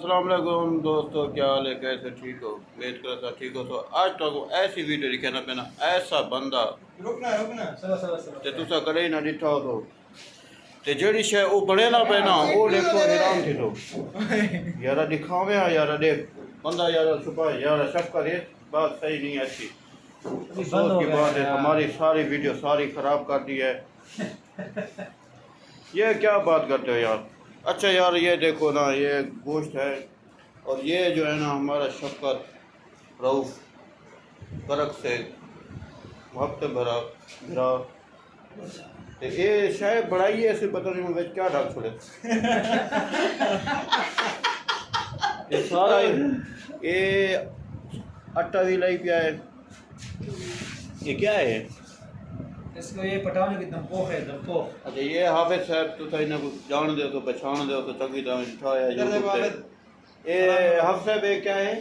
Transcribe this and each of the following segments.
अस्सलाम वालेकुम दोस्तों, क्या हाल है? कैसे ठीक हो? उम्मीद करता ठीक हो। तो आज तक ऐसी वीडियो दिखे ना पैना ऐसा बंदा ते तुसा कदे ना दिठा हो ते जेड़ी शय वो बने ना पैना वो देखो हैरान थी। तो यारा दिखावे यारा देख बंदा यारा छुपा यारा शक करे बात सही नहीं है। अच्छी अफसोस की बात है, हमारी सारी वीडियो सारी खराब कर दी है। ये क्या बात करते हो यार। अच्छा यार ये देखो ना, ये गोश्त है और ये जो है ना हमारा शफकत रऊफ करक से वक्त भरा भरा ते ये शायद बढ़ाई है ऐसे पता नहीं मैं क्या ढक छोड़े। ये सारा ये आटा भी लाई पिया है। ये क्या है? इसको ये पटाने की दमपोख है, दमपोख। अच्छा ये हाफिज साहब तो था इन्हें जान दो तो पहचान दो तो तभी तो उठाया ये हाफिज साहब ये क्या है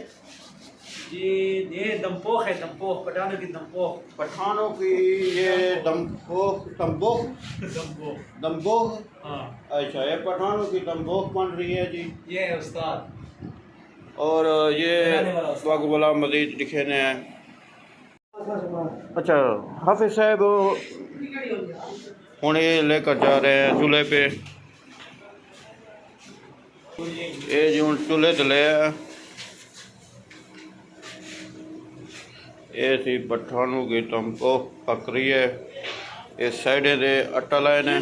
जी? ये दमपोख है, दमपोख, पटानों की दमपोख। पठानों की ये दमपोख दमपोख दमपोख दमपोख। हाँ अच्छा ये पठानों की दमपोख बन रही है जी। ये है उस्ताद और ये वक्त गुलाम मजीद लिखे ने हैं। अच्छा हाफिज साहब हूँ ये लेकर जा रहे हैं चूल्हे पे। ये जी हूँ चूल्हे ते ले ये सी पठानों की दमपोख पक रही है। ये साइडें दे आटा लाए ने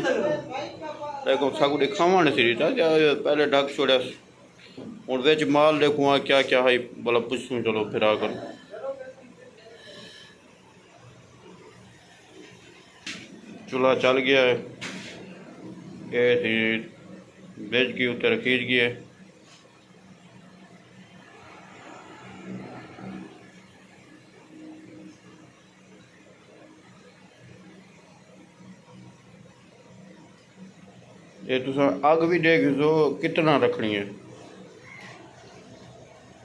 देखो सब दिखावा नहीं सी था पहले ढक छोड़ा हूँ विच माल देखूँ क्या क्या है भला पूछूँ। चलो फिर आकर चूल्हा चल गया है। ये थी बेच की उत्तर खींच गए। ये तुसा आग भी देख दो कितना रखनी है,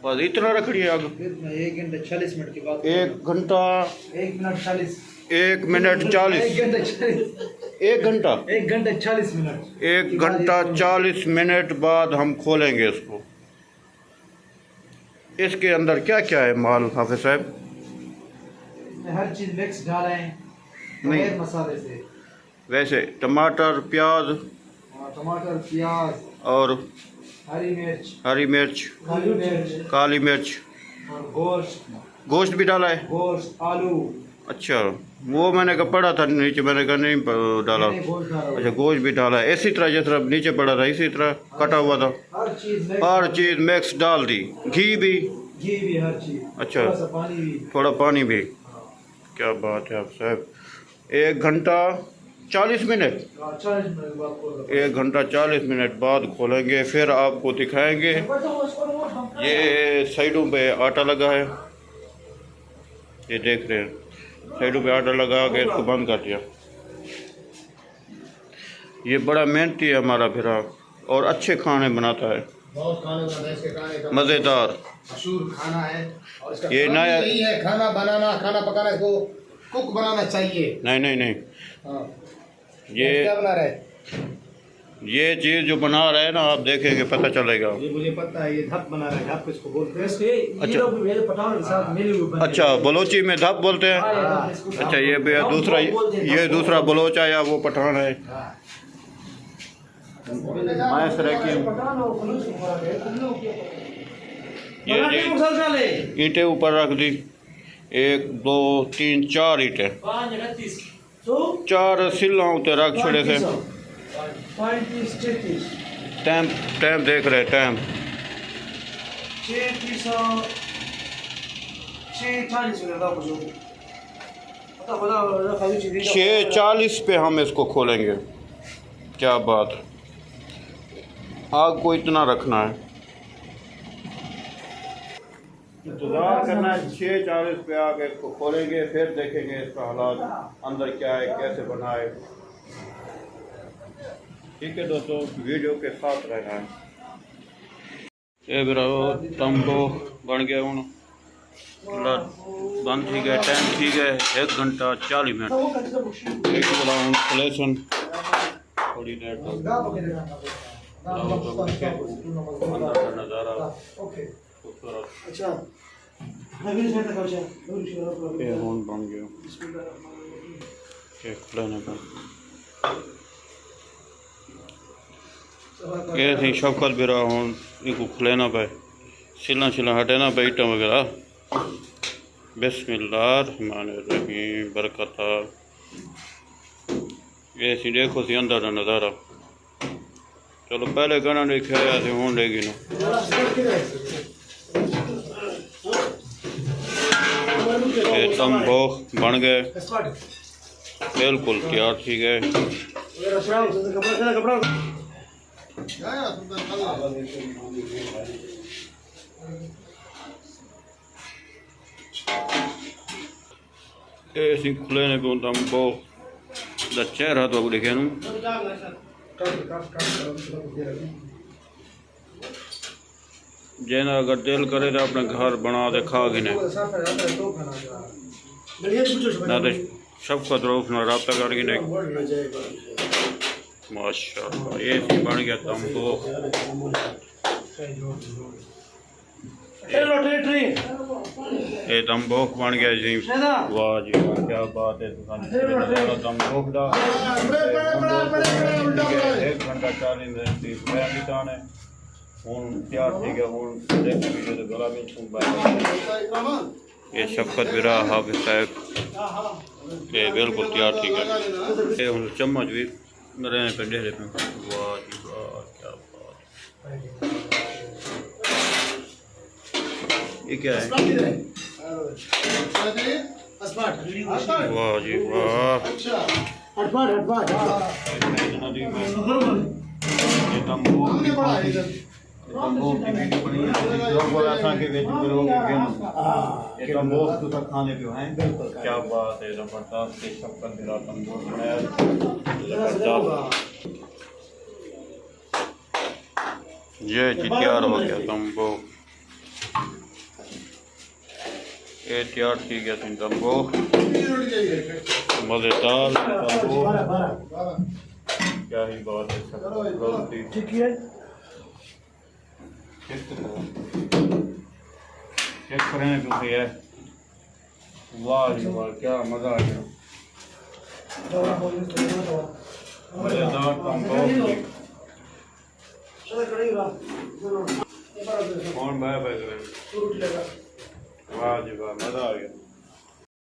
बस इतना रखनी है आग। 1 घंटा 40 मिनट के बाद 1 घंटा 1 मिनट 40 1 मिनट 40 1 घंटा 1 घंटा 40 मिनट 1 घंटा 40 मिनट बाद हम खोलेंगे इसको। इसके अंदर क्या क्या है माल हाफिज साहब? हर चीज मिक्स डाला है नहीं मसाले से। वैसे टमाटर प्याज टमाटर प्याज और हरी मिर्च काली मिर्च और गोश्त भी डाला है। गोश्त आलू। अच्छा वो मैंने कहा पड़ा था नीचे, मैंने कहा नहीं डाला। अच्छा गोश्त भी डाला है इसी तरह जिस तरह नीचे पड़ा था इसी तरह कटा हुआ था। हर चीज़ मिक्स डाल दी, घी भी हर चीज। अच्छा थोड़ा पानी भी। क्या बात है आप साहब। 1 घंटा 40 मिनट 1 घंटा 40 मिनट बाद खोलेंगे फिर आपको दिखाएंगे। ये साइडों पे आटा लगा है, ये देख रहे हैं साइडों पे आटा लगा के इसको बंद कर दिया। ये बड़ा मेहनती है हमारा फिरा और अच्छे खाने बनाता है, बहुत खाने बनाता है। इसके खाने का मज़ेदार मशहूर खाना है और इसका ये नया यही है खाना बनाना, खाना पकाना। इसको कुक बनाना चाहिए। नहीं हाँ ये क्या बना रहा है? ये चीज़ जो बना रहे हैं ना आप देखेंगे पता चलेगा। ये मुझे पता है, ये धप बना रहा है। धप किसको बोलते हैं? अच्छा बलोची में धप बोलते हैं। अच्छा ये दूसरा बलोच आया वो पठान है। ईंटें ऊपर रख दी 1 2 3 4 ईंटें 4 सिल्ला उत्ते रख छोड़े थे। टाइम देख रहे टाइम 6:40 पे हम इसको खोलेंगे। क्या बात है, आग को इतना रखना है, इंतज़ार करना है। 6:40 पे आके इसको खोलेंगे फिर देखेंगे इसका हालात अंदर क्या है कैसे बना है। ठीक है दोस्तों वीडियो के साथ रहना है। ये मेरा तंबो बन गया हूँ बंद ठीक है टाइम ठीक है 1 घंटा 40 मिनट। इंस्टॉलेशन थोड़ी देर तक अंदर का नज़ारा ये हुन बन गया ये खुलाने का ये थी शौकत बिरा हुन इनको खुलेना पे सिला सिला हटेना पे ईटा वगैरह बिस्मिल्लाहिर्रहमानिर्रहीम बरकत ये सी देखो सी अंदर का नज़ारा चलो पहले गणा देखा थे हूँ लेगी ना ये तंबोख बन गए बिल्कुल तैयार थी गए ये खुले ने को तंबोख दा चेहरा तो देखे नू जेना अगर दिल करे तो अपने घर बना दे खा गिने ना तो शफकत रऊफ ना रब्ता कर गिने माशाअल्लाह ये सी बन गया तंबोख ये तंबोख बन गया जी वाह जी वाह क्या बात है तंबोख दा 1 घंटा 40 मिनट थी मैं बिताने हूँ तैयार थी गया हूँ वीडियो गला में ये शफकत बिरा हाफिज साहब ये बिल्कुल तैयार थी गया ये हूँ चम्मच भी रहने पे डेरे पे वाह जी वाह क्या बात ये क्या है वाह जी वाह ये तंबोख तो खाने पे हैं क्या बात है जबरदस्त शक्कर मेरा तंबोख बनाया ये जी तैयार हो गया तंबोख ये तैयार थी गया तंबोख मज़ेदार तंबोख क्या ही बात है ठीक है चेक करें क्योंकि है वाह जी वाह क्या मज़ा आ गया मज़ेदार तंबोख कौन बाय बाय करें वाह जी वाह मज़ा आ गया